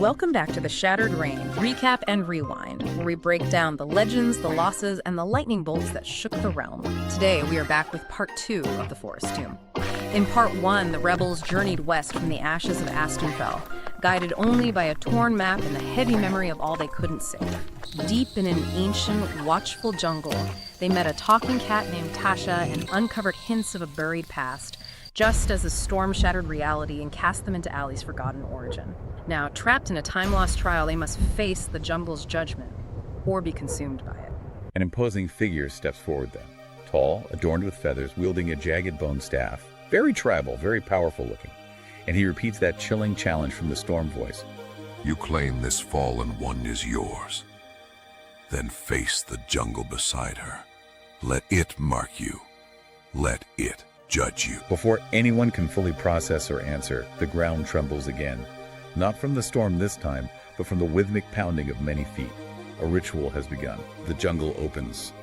Welcome back to the Shattered Reign, Recap and Rewind, where we break down the legends, the losses, and the lightning bolts that shook the realm. Today, we are back with Part 2 of the Forest Tomb. In Part 1, the rebels journeyed west from the ashes of Astonfell, guided only by a torn map and the heavy memory of all they couldn't save. Deep in an ancient, watchful jungle, they met a talking cat named Tasha and uncovered hints of a buried past, just as the storm shattered reality and cast them into Aly's forgotten origin. Now, trapped in a time-lost trial, they must face the jungle's judgment, or be consumed by it. An imposing figure steps forward then. Tall, adorned with feathers, wielding a jagged bone staff. Very tribal, very powerful looking. And he repeats that chilling challenge from the storm voice. You claim this fallen one is yours. Then face the jungle beside her. Let it mark you. Let it judge you. Before anyone can fully process or answer, the ground trembles again. Not from the storm this time, but from the rhythmic pounding of many feet. A ritual has begun. The jungle opens.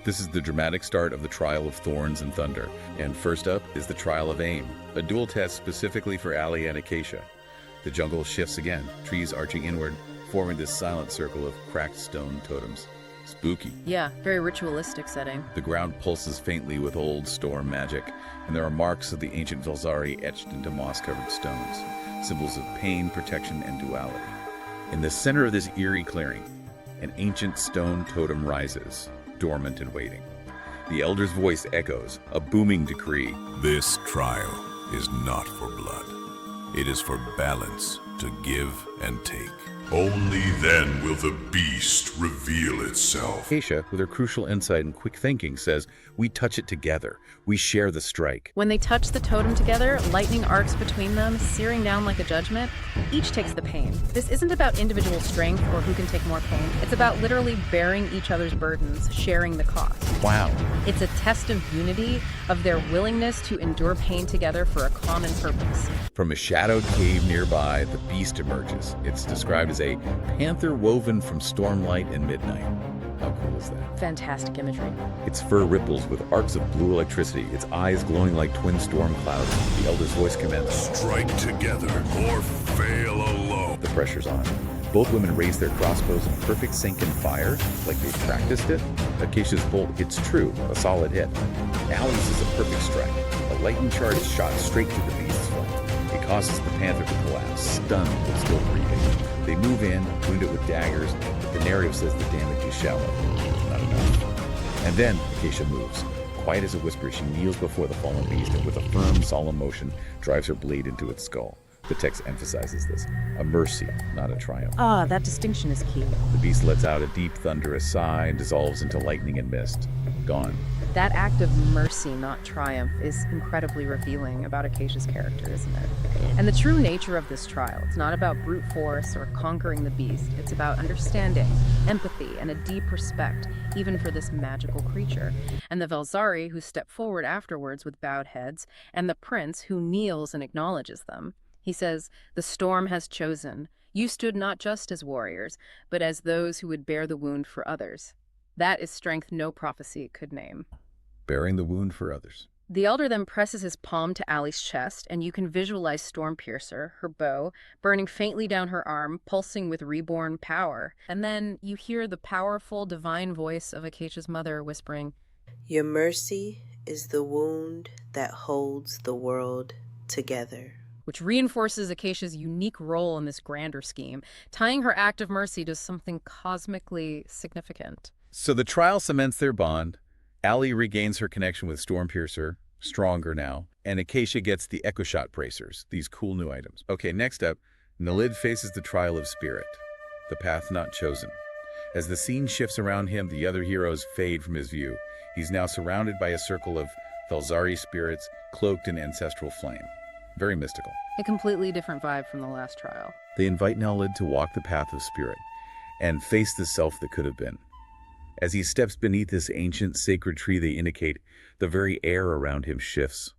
This is the dramatic start of the trial of Thorns and Thunder. And first up is the trial of Aim, a dual test specifically for Aly and Acacia. The jungle shifts again, trees arching inward, forming this silent circle of cracked stone totems. Spooky. Yeah, very ritualistic setting. The ground pulses faintly with old storm magic, and there are marks of the ancient Velzari etched into moss-covered stones, symbols of pain, protection, and duality. In the center of this eerie clearing, an ancient stone totem rises, dormant and waiting. The elder's voice echoes, a booming decree. This trial is not for blood. It is for balance, to give and take. Only then will the beast reveal itself. Acacia, with her crucial insight and quick thinking, says, we touch it together. We share the strike. When they touch the totem together, lightning arcs between them, searing down like a judgment. Each takes the pain. This isn't about individual strength or who can take more pain. It's about literally bearing each other's burdens, sharing the cost. Wow. It's a test of unity, of their willingness to endure pain together for a common purpose. From a shadowed cave nearby, the beast emerges. It's described as a panther woven from stormlight and midnight. How cool is that? Fantastic imagery. Its fur ripples with arcs of blue electricity, its eyes glowing like twin storm clouds. The elder's voice commands, Strike together or fail alone. The pressure's on. Both women raise their crossbows in perfect sync and fire, like they've practiced it. Acacia's bolt hits true, a solid hit. Aly's is a perfect strike. A lightning charge is shot straight through the beast's flank. It causes the panther to collapse, stunned but still breathing. They move in, wound it with daggers, but the narrative says the damage is shallow. Not enough. And then Acacia moves. Quiet as a whisper, she kneels before the fallen beast and with a firm, solemn motion drives her blade into its skull. The text emphasizes this. A mercy, not a triumph. Ah, that distinction is key. The beast lets out a deep, thunderous sigh and dissolves into lightning and mist. Gone. That act of mercy, not triumph, is incredibly revealing about Acacia's character, isn't it? And the true nature of this trial, it's not about brute force or conquering the beast. It's about understanding, empathy, and a deep respect, even for this magical creature. And the Velzari, who step forward afterwards with bowed heads, and the prince, who kneels and acknowledges them. He says, the storm has chosen. You stood not just as warriors, but as those who would bear the wound for others. That is strength no prophecy could name. Bearing the wound for others. The elder then presses his palm to Aly's chest, and you can visualize Stormpiercer, her bow, burning faintly down her arm, pulsing with reborn power. And then you hear the powerful, divine voice of Acacia's mother whispering, Your mercy is the wound that holds the world together. Which reinforces Acacia's unique role in this grander scheme, tying her act of mercy to something cosmically significant. So the trial cements their bond. Aly regains her connection with Stormpiercer, stronger now, and Acacia gets the Echo Shot bracers, these cool new items. Okay, next up, Nalyd faces the trial of spirit, the path not chosen. As the scene shifts around him, the other heroes fade from his view. He's now surrounded by a circle of Velzari spirits cloaked in ancestral flame. Very mystical. A completely different vibe from the last trial. They invite Nalyd to walk the path of spirit and face the self that could have been. As he steps beneath this ancient sacred tree, they indicate the very air around him shifts.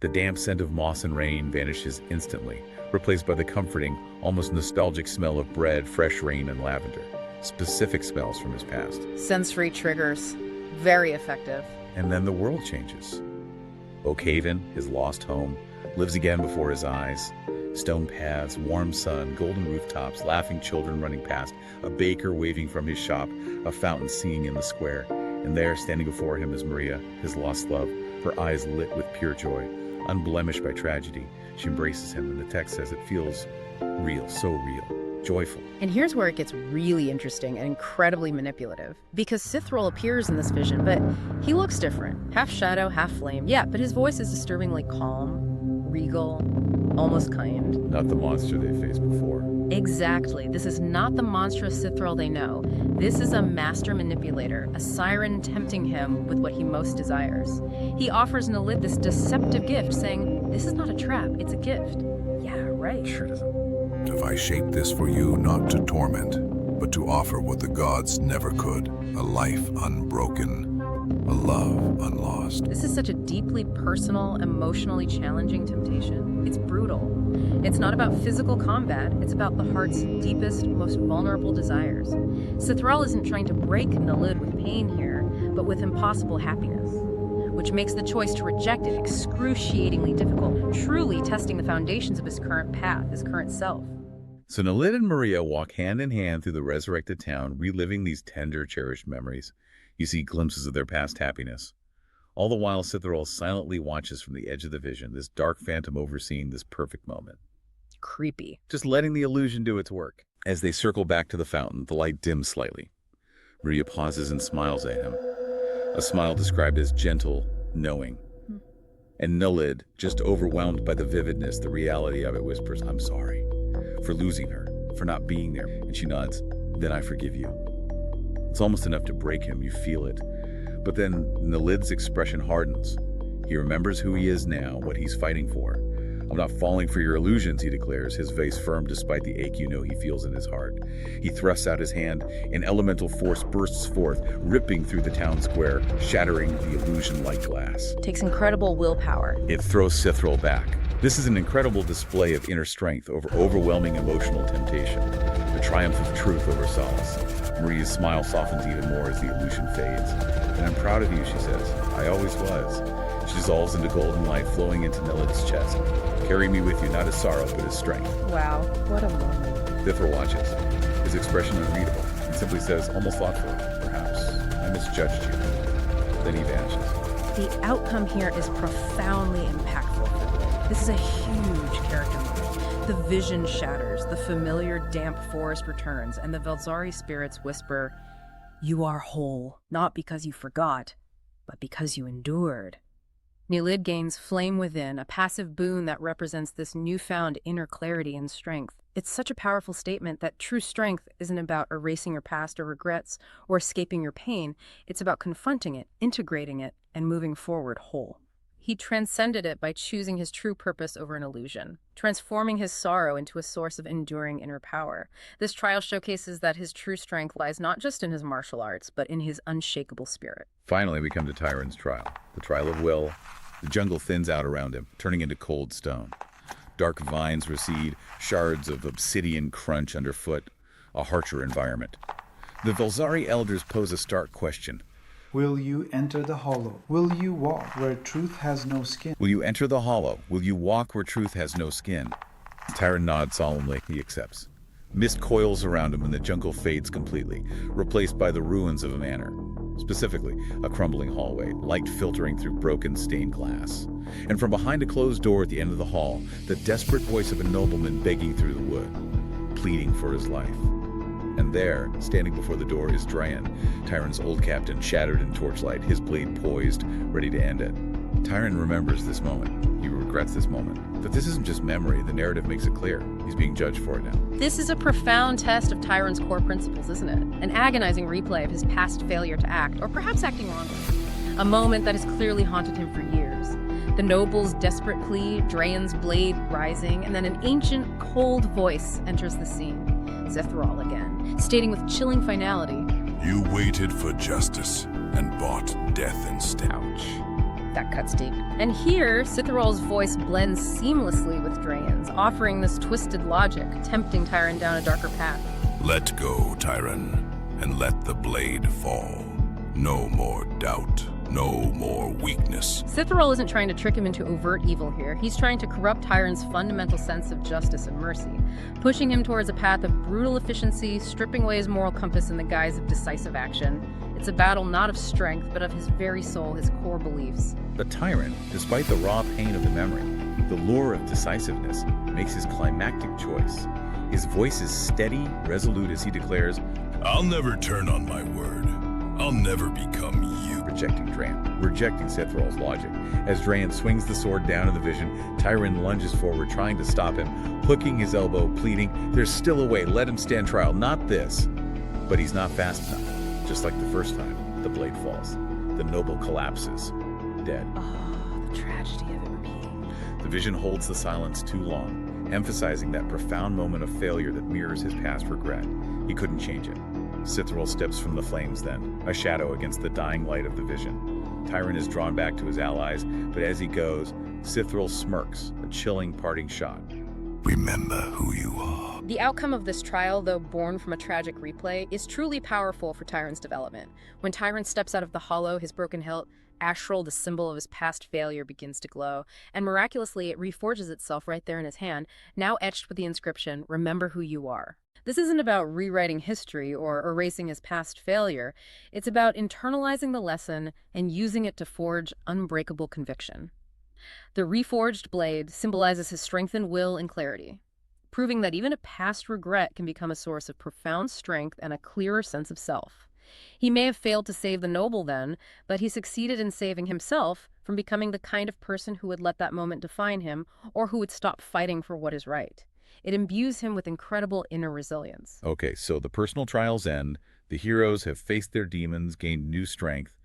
The damp scent of moss and rain vanishes instantly, replaced by the comforting, almost nostalgic smell of bread, fresh rain, and lavender. Specific smells from his past. Sensory triggers. Very effective. And then the world changes. Oakhaven, his lost home, lives again before his eyes. Stone paths, warm sun, golden rooftops, laughing children running past, a baker waving from his shop, a fountain singing in the square. And there, standing before him, is Maria, his lost love, her eyes lit with pure joy, unblemished by tragedy. She embraces him, and the text says it feels real, so real, joyful. And here's where it gets really interesting and incredibly manipulative. Because Sythrall appears in this vision, but he looks different. Half shadow, half flame. Yeah, but his voice is disturbingly calm, regal, almost kind. Not the monster they faced before. Exactly. This is not the monstrous Sythrall they know. This is a master manipulator, a siren tempting him with what he most desires. He offers Nalyd this deceptive gift, saying, this is not a trap, it's a gift. Yeah, right. Sure doesn't. Have I shaped this for you not to torment, but to offer what the gods never could, a life unbroken, a love unlost. This is such a deeply personal, emotionally challenging temptation. It's brutal. It's not about physical combat, it's about the heart's deepest, most vulnerable desires. Sythrall isn't trying to break Nalyd with pain here, but with impossible happiness, which makes the choice to reject it excruciatingly difficult, truly testing the foundations of his current path, his current self. So Nalyd and Maria walk hand in hand through the resurrected town, reliving these tender, cherished memories. You see glimpses of their past happiness. All the while, Sythrall silently watches from the edge of the vision, this dark phantom overseeing this perfect moment. Creepy. Just letting the illusion do its work. As they circle back to the fountain, the light dims slightly. Maria pauses and smiles at him. A smile described as gentle, knowing. And Nolyd, just overwhelmed by the vividness, the reality of it, whispers, I'm sorry for losing her, for not being there. And she nods, then I forgive you. It's almost enough to break him, you feel it. But then Nalyd's expression hardens. He remembers who he is now, what he's fighting for. I'm not falling for your illusions, he declares, his face firm despite the ache you know he feels in his heart. He thrusts out his hand, and elemental force bursts forth, ripping through the town square, shattering the illusion like glass. Takes incredible willpower. It throws Sythrall back. This is an incredible display of inner strength over overwhelming emotional temptation, the triumph of truth over solace. Maria's smile softens even more as the illusion fades. And I'm proud of you, she says. I always was. She dissolves into golden light, flowing into Nalyd's chest. Carry me with you, not as sorrow, but as strength. Wow, what a moment. Sythrall watches, his expression unreadable. He simply says, almost thoughtfully, perhaps, I misjudged you. Then he vanishes. The outcome here is profoundly impactful. This is a huge character moment. The vision shatters, the familiar damp forest returns, and the Velzari spirits whisper, you are whole, not because you forgot, but because you endured. Nalyd gains flame within, a passive boon that represents this newfound inner clarity and strength. It's such a powerful statement that true strength isn't about erasing your past or regrets or escaping your pain. It's about confronting it, integrating it, and moving forward whole. He transcended it by choosing his true purpose over an illusion, transforming his sorrow into a source of enduring inner power. This trial showcases that his true strength lies not just in his martial arts, but in his unshakable spirit. Finally, we come to Tyren's trial, the trial of will. The jungle thins out around him, turning into cold stone. Dark vines recede, shards of obsidian crunch underfoot, a harsher environment. The Velzari elders pose a stark question. Will you enter the hollow? Will you walk where truth has no skin? Will you enter the hollow? Will you walk where truth has no skin? Tyren nods solemnly. He accepts. Mist coils around him and the jungle fades completely, replaced by the ruins of a manor. Specifically, a crumbling hallway, light filtering through broken stained glass. And from behind a closed door at the end of the hall, the desperate voice of a nobleman begging through the wood, pleading for his life. And there, standing before the door, is Tyran, Tyren's old captain, shattered in torchlight, his blade poised, ready to end it. Tyren remembers this moment. He regrets this moment. But this isn't just memory. The narrative makes it clear. He's being judged for it now. This is a profound test of Tyren's core principles, isn't it? An agonizing replay of his past failure to act, or perhaps acting wrongly. A moment that has clearly haunted him for years. The noble's desperate plea, Draen's blade rising, and then an ancient, cold voice enters the scene. Sythrall again, stating with chilling finality, You waited for justice and bought death instead. ouch. That cuts deep. And here, Sythrall's voice blends seamlessly with Draen's, offering this twisted logic, tempting Tyren down a darker path. Let go, Tyran, and let the blade fall. No more doubt, No more weakness. Sythrall isn't trying to trick him into overt evil here. He's trying to corrupt Tyran's fundamental sense of justice and mercy, pushing him towards a path of brutal efficiency, stripping away his moral compass in the guise of decisive action. It's a battle not of strength, but of his very soul, his core beliefs. But Tyren, despite the raw pain of the memory, the lure of decisiveness, makes his climactic choice. His voice is steady, resolute as he declares, I'll never turn on my word. I'll never become you. rejecting Sythrall's logic. As Dran swings the sword down in the vision, Tyren lunges forward, trying to stop him, hooking his elbow, pleading, there's still a way, let him stand trial, not this. But he's not fast enough. Just like the first time, the blade falls. The noble collapses, dead. Oh, the tragedy of it repeating. The vision holds the silence too long, emphasizing that profound moment of failure that mirrors his past regret. He couldn't change it. Sythrall steps from the flames then, a shadow against the dying light of the vision. Tyren is drawn back to his allies, but as he goes, Sythrall smirks, a chilling parting shot. Remember who you are. The outcome of this trial, though born from a tragic replay, is truly powerful for Tyran's development. When Tyran steps out of the hollow, his broken hilt, Astral, the symbol of his past failure, begins to glow, and miraculously it reforges itself right there in his hand, now etched with the inscription, Remember who you are. This isn't about rewriting history or erasing his past failure. It's about internalizing the lesson and using it to forge unbreakable conviction. The reforged blade symbolizes his strengthened will and clarity, proving that even a past regret can become a source of profound strength and a clearer sense of self. He may have failed to save the noble then, but he succeeded in saving himself from becoming the kind of person who would let that moment define him or who would stop fighting for what is right. It imbues him with incredible inner resilience. Okay, so the personal trials end, the heroes have faced their demons, gained new strength,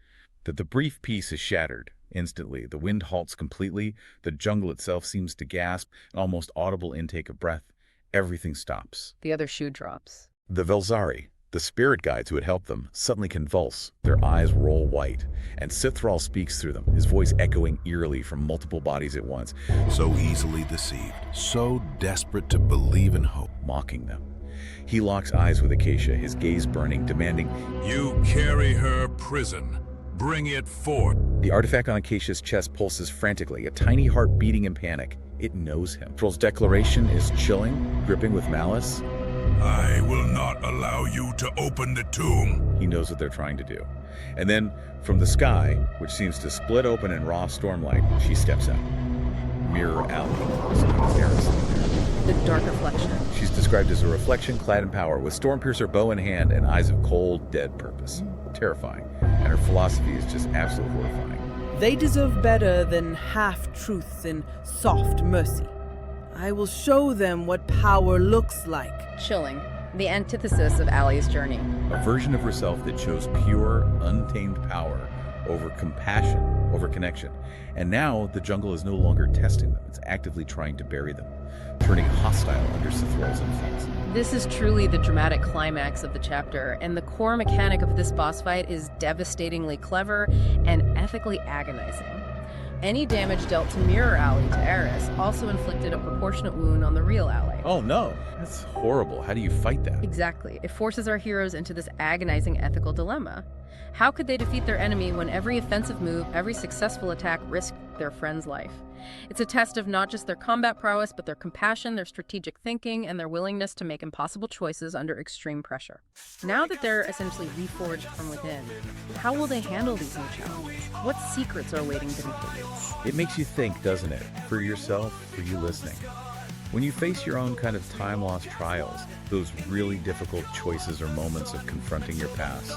that the brief peace is shattered instantly. The wind halts completely, the jungle itself seems to gasp, an almost audible intake of breath. Everything stops. The other shoe drops. The Velzari, the spirit guides who had helped them, suddenly convulse. Their eyes roll white, and Sythrall speaks through them, his voice echoing eerily from multiple bodies at once, So easily deceived, so desperate to believe in hope. mocking them. He locks eyes with Acacia, his gaze burning, demanding, You carry her prison. Bring it forth. The artifact on Acacia's chest pulses frantically, a tiny heart beating in panic. It knows him. Sythrall's declaration is chilling, gripping with malice. I will not allow you to open the tomb. He knows what they're trying to do. And then, from the sky, which seems to split open in raw stormlight, she steps out. Mirror Aly. The dark reflection. She's described as a reflection clad in power, with Stormpiercer bow in hand and eyes of cold, dead purpose. Terrifying. And her philosophy is just absolutely horrifying. They deserve better than half-truths and soft mercy. I will show them what power looks like. Chilling. The antithesis of Aly's journey. A version of herself that chose pure, untamed power over compassion, over connection. And now the jungle is no longer testing them. It's actively trying to bury them, turning hostile under Sythrall's influence. This is truly the dramatic climax of the chapter, and the core mechanic of this boss fight is devastatingly clever and ethically agonizing. Any damage dealt to mirror Aly to Eris also inflicted a proportionate wound on the real Aly. Oh no, that's horrible. How do you fight that? Exactly. It forces our heroes into this agonizing ethical dilemma. How could they defeat their enemy when every offensive move, every successful attack risked their friend's life? It's a test of not just their combat prowess, but their compassion, their strategic thinking, and their willingness to make impossible choices under extreme pressure. Now that they're essentially reforged from within, how will they handle these new challenges? What secrets are waiting beneath the roots? It makes you think, doesn't it? For yourself, for you listening. When you face your own kind of time-lost trials, those really difficult choices or moments of confronting your past,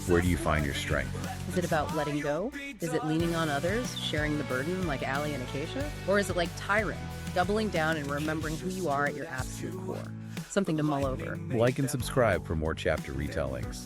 where do you find your strength? Is it about letting go? Is it leaning on others, sharing the burden like Aly and Acacia? Or is it like Tyren, doubling down and remembering who you are at your absolute core? Something to mull over. Like and subscribe for more chapter retellings.